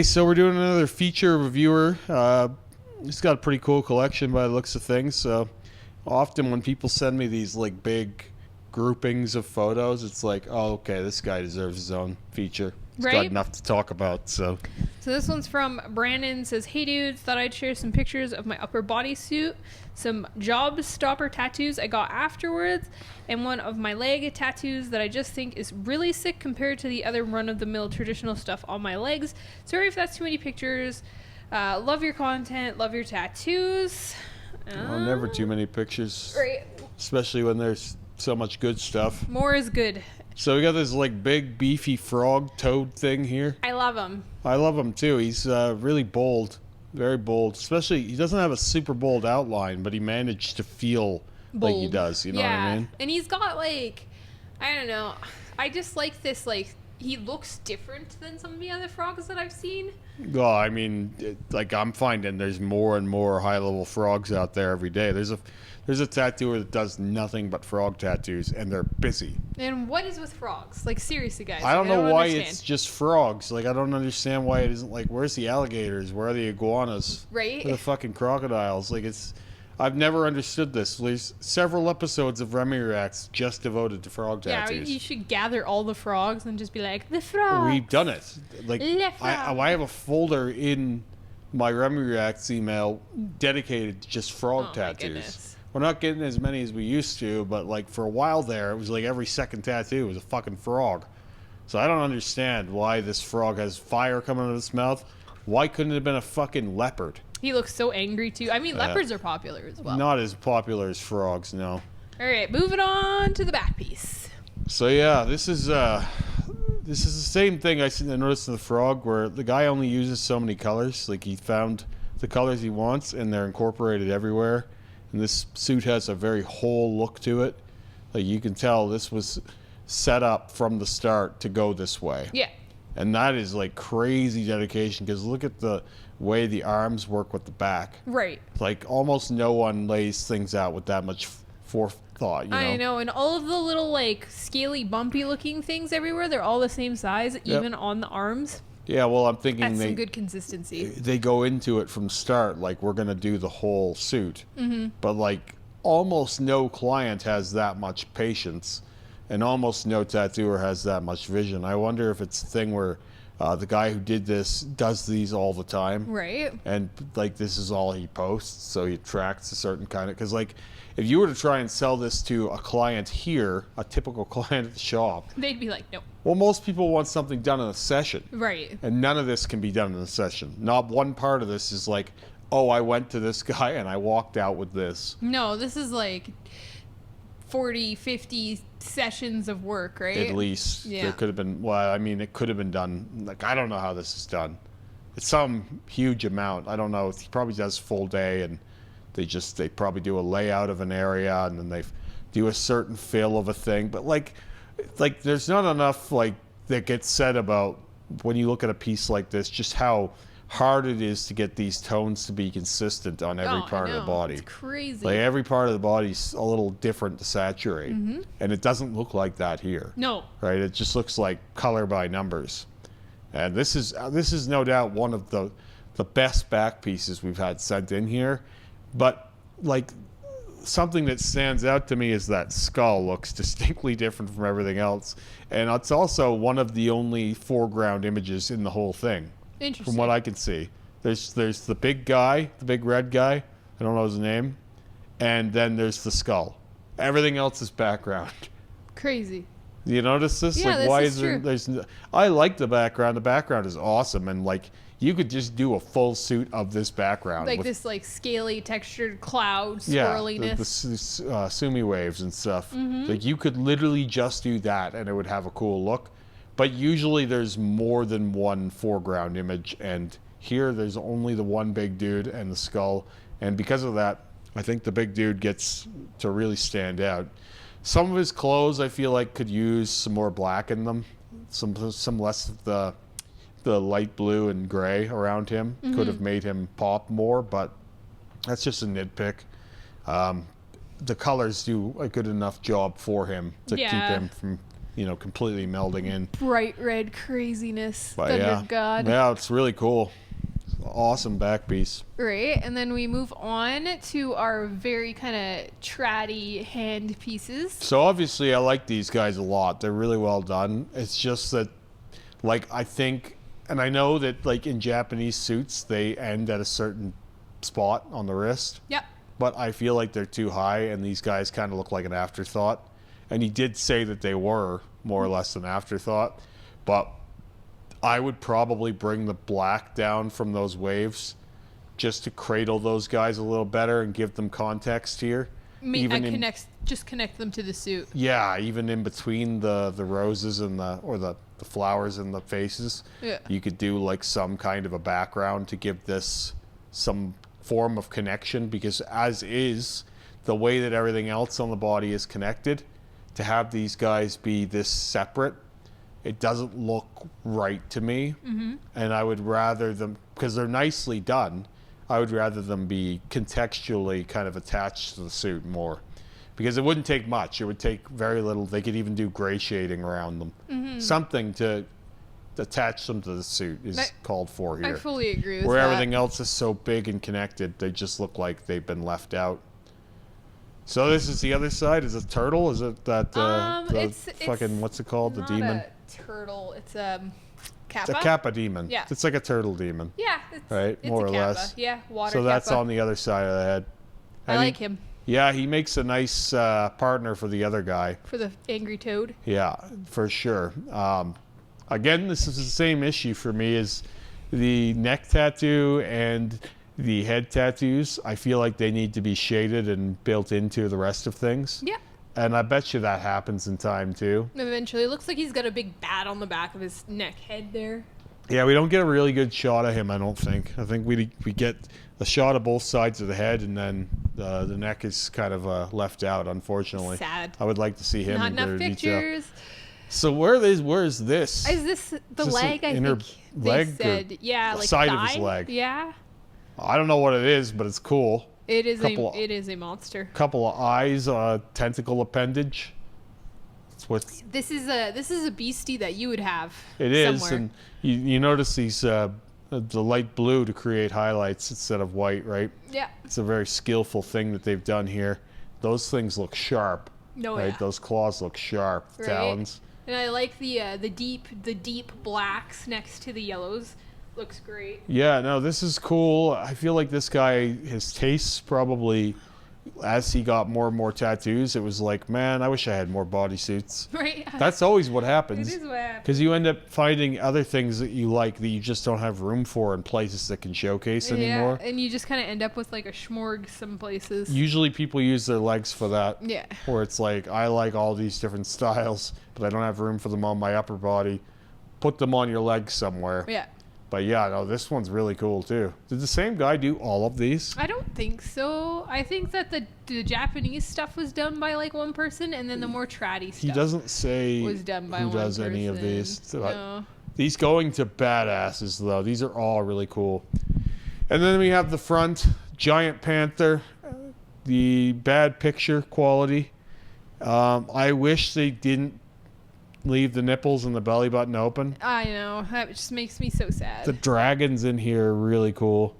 so we're doing another feature reviewer. It's got a pretty cool collection by the looks of things. So often when people send me these like big groupings of photos, it's like, oh, okay, this guy deserves his own feature. He's got enough to talk about. So this one's from Brandon. Says, hey dudes, thought I'd share some pictures of my upper body suit, some job stopper tattoos I got afterwards, and one of my leg tattoos that I just think is really sick compared to the other run-of-the-mill traditional stuff on my legs. Sorry if that's too many pictures. Love your content, love your tattoos. Never too many pictures. Right. Especially when there's so much good stuff. More is good. So we got this like big beefy frog toad thing here. I love him. I love him too. He's really bold, very bold. Especially he doesn't have a super bold outline, but he managed to feel bold. Like he does. You know what I mean? And he's got like, I don't know. I just like this. Like he looks different than some of the other frogs that I've seen. Well, I mean, like I'm finding there's more and more high level frogs out there every day. There's a tattooer that does nothing but frog tattoos, and they're busy. And what is with frogs? Like, seriously, guys. I don't know why it's just frogs. Like, I don't understand why it isn't, like, where's the alligators? Where are the iguanas? Right? Where are the fucking crocodiles? Like, I've never understood this. There's several episodes of Remy Reacts just devoted to frog tattoos. Yeah, you should gather all the frogs and just be like, the frogs. We've done it. Like, I have a folder in my Remy Reacts email dedicated to just frog tattoos. We're not getting as many as we used to, but like for a while there, it was like every second tattoo was a fucking frog. So I don't understand why this frog has fire coming out of its mouth. Why couldn't it have been a fucking leopard? He looks so angry too. I mean, leopards are popular as well. Not as popular as frogs, no. All right, moving on to the back piece. So yeah, this is the same thing I noticed in the frog, where the guy only uses so many colors. Like he found the colors he wants, and they're incorporated everywhere. And this suit has a very whole look to it. Like you can tell this was set up from the start to go this way. Yeah. And that is like crazy dedication, because look at the way the arms work with the back. Right. Like almost no one lays things out with that much forethought, you know? I know, and all of the little like scaly, bumpy looking things everywhere, they're all the same size, even on the arms. Yeah, well, I'm thinking that's some good consistency. They go into it from start, like we're going to do the whole suit. Mm-hmm. But like almost no client has that much patience, and almost no tattooer has that much vision. I wonder if it's a thing where the guy who did this does these all the time. Right. And like this is all he posts, so he attracts a certain kind of... Because like if you were to try and sell this to a client here, a typical client at the shop... They'd be like, no. Well, most people want something done in a session. Right. And none of this can be done in a session. Not one part of this is like, oh, I went to this guy and I walked out with this. No, this is like 40, 50 sessions of work, right? At least. Yeah. There could have been, well, I mean, it could have been done. Like, I don't know how this is done. It's some huge amount. I don't know. He probably does full day, and they probably do a layout of an area, and then they do a certain fill of a thing. But like there's not enough like that gets said about when you look at a piece like this, just how hard it is to get these tones to be consistent on every part of the body. It's crazy. Like every part of the body's a little different to saturate, and it doesn't look like that here. No. Right? It just looks like color by numbers. And this is no doubt one of the best back pieces we've had sent in here. But like something that stands out to me is that skull looks distinctly different from everything else. And it's also one of the only foreground images in the whole thing. Interesting. From what I can see. There's the big guy, the big red guy. I don't know his name. And then there's the skull. Everything else is background. Crazy. You notice this? Yeah, like, why this is there's I like the background. The background is awesome, and like you could just do a full suit of this background, like this like scaly textured cloud swirliness. The sumi waves and stuff. Like you could literally just do that, and it would have a cool look. But usually there's more than one foreground image, and here there's only the one big dude and the skull, and because of that, I think the big dude gets to really stand out. Some of his clothes I feel like could use some more black in them, some less of the light blue and gray around him could have made him pop more, but that's just a nitpick. The colors do a good enough job for him to keep him from completely melding in. Bright red craziness. But Thunder God. Yeah, it's really cool. Awesome back piece. Right, and then we move on to our very kind of tratty hand pieces. So obviously I like these guys a lot. They're really well done. It's just that, like, I think, and I know that, like, in Japanese suits, they end at a certain spot on the wrist. Yep. But I feel like they're too high, and these guys kind of look like an afterthought. And he did say that they were more or less an afterthought. But I would probably bring the black down from those waves just to cradle those guys a little better and give them context here. Just connect them to the suit. Yeah, even in between the roses and the flowers and the faces. Yeah. You could do like some kind of a background to give this some form of connection, because as is, the way that everything else on the body is connected, to have these guys be this separate, it doesn't look right to me. Mm-hmm. And I would rather them, because they're nicely done, I would rather them be contextually kind of attached to the suit more. Because it wouldn't take much. It would take very little. They could even do gray shading around them. Mm-hmm. Something to attach them to the suit is called for here. I fully agree with Where that. everything else is so big and connected, they just look like they've been left out. So this is the other side. Is it turtle? Is it that it's what's it called? The not demon? a turtle. It's a kappa. It's a kappa demon. Yeah. It's like a turtle demon. Yeah. Right? It's More a or kappa. less. Yeah. Water So that's kappa. on the other side of the head. I like him. Yeah, he makes a nice partner for the other guy. For the angry toad. Yeah, for sure. Again, this is the same issue for me as the neck tattoo and the head tattoos. I feel like they need to be shaded and built into the rest of things. Yeah. And I bet you that happens in time too. Eventually. It looks like he's got a big bat on the back of his neck head there. Yeah, we don't get a really good shot of him, I don't think. I think we get a shot of both sides of the head, and then the neck is kind of left out, unfortunately. Sad. I would like to see him Not in enough greater detail. pictures. So where is this? Is this the Is this leg? an I inner think leg they or said. Yeah, the like side thigh? of his leg? Yeah. I don't know what it is, but it's cool. It is a monster. Couple of eyes, tentacle appendage. It's what This is a beastie that you would have. it is, somewhere. and you notice these the light blue to create highlights instead of white, right? Yeah. It's a very skillful thing that they've done here. Those things look sharp, No, right? yeah. Those claws look sharp. Right. Talons. And I like the deep blacks next to the yellows. Looks great. Yeah, no, this is cool. I feel like this guy, his tastes probably, as he got more and more tattoos, it was like, man, I wish I had more bodysuits. Right. That's always what happens. It is what happens. Because you end up finding other things that you like that you just don't have room for in places that can showcase anymore. Yeah, and you just kind of end up with like a schmorg some places. Usually people use their legs for that. Yeah. Where it's like, I like all these different styles, but I don't have room for them on my upper body. Put them on your legs somewhere. Yeah. But yeah, no, this one's really cool too. Did the same guy do all of these? I don't think so. I think that the Japanese stuff was done by like one person, and then the more tratty stuff He doesn't say was done by who one does any of person. these. So No. these going to badasses though. These are all really cool. And then we have the front giant panther, the bad picture quality. I wish they didn't leave the nipples and the belly button open. I know. That just makes me so sad. The dragons in here are really cool.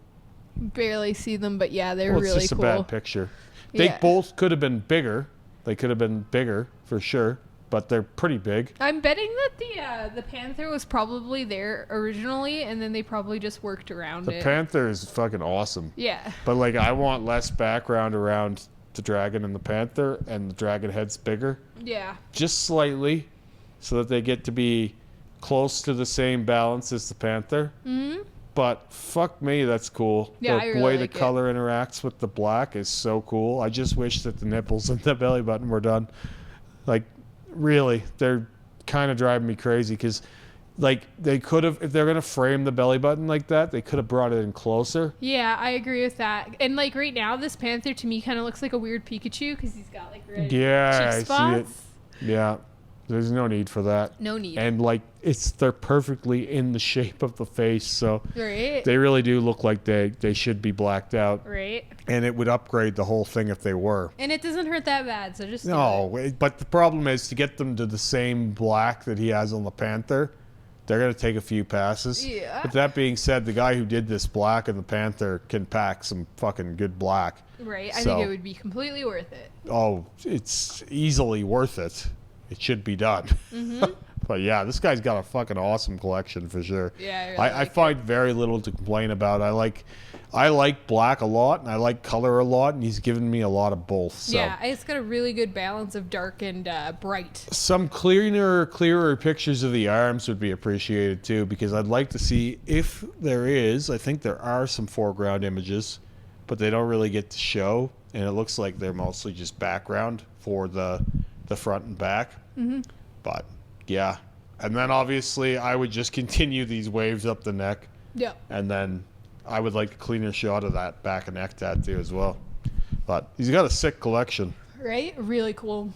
Barely see them, but yeah, they're Well, it's really just cool. a bad picture. They Yeah. both could have been bigger. They could have been bigger for sure, but they're pretty big. I'm betting that the panther was probably there originally, and then they probably just worked around The it. panther is fucking awesome. Yeah. But like, I want less background around the dragon and the panther, and the dragon head's bigger, Yeah. just slightly, so that they get to be close to the same balance as the panther. Hmm. But fuck me, that's cool. Yeah, the I really way like the it. color interacts with the black is so cool. I just wish that the nipples and the belly button were done. Like, really, they're kind of driving me crazy because, like, they could have, if they're gonna frame the belly button like that, they could have brought it in closer. Yeah, I agree with that. And like right now, this panther to me kind of looks like a weird Pikachu because he's got like red Yeah, I cheek see it. spots. Yeah. There's no need for that. No need. And like they're perfectly in the shape of the face, so Right. they really do look like they should be blacked out. Right. And it would upgrade the whole thing if they were. And it doesn't hurt that bad, so just do it. No, but the problem is to get them to the same black that he has on the Panther, they're going to take a few passes. Yeah. But that being said, the guy who did this black in the Panther can pack some fucking good black. Right. I So- think it would be completely worth it. Oh, it's easily worth it. It should be done. Mm-hmm. But yeah, this guy's got a fucking awesome collection for sure. Yeah, I really I like find very little to complain about. I like black a lot, and I like color a lot, and he's given me a lot of both. So. Yeah, it's got a really good balance of dark and bright. Some clearer pictures of the arms would be appreciated too, because I'd like to see if there is. I think there are some foreground images, but they don't really get to show, and it looks like they're mostly just background for the front and back. Mm-hmm. But yeah, and then obviously I would just continue these waves up the neck, Yeah. and then I would like a cleaner shot of that back and neck tattoo as well. But he's got a sick collection. Right? Really cool.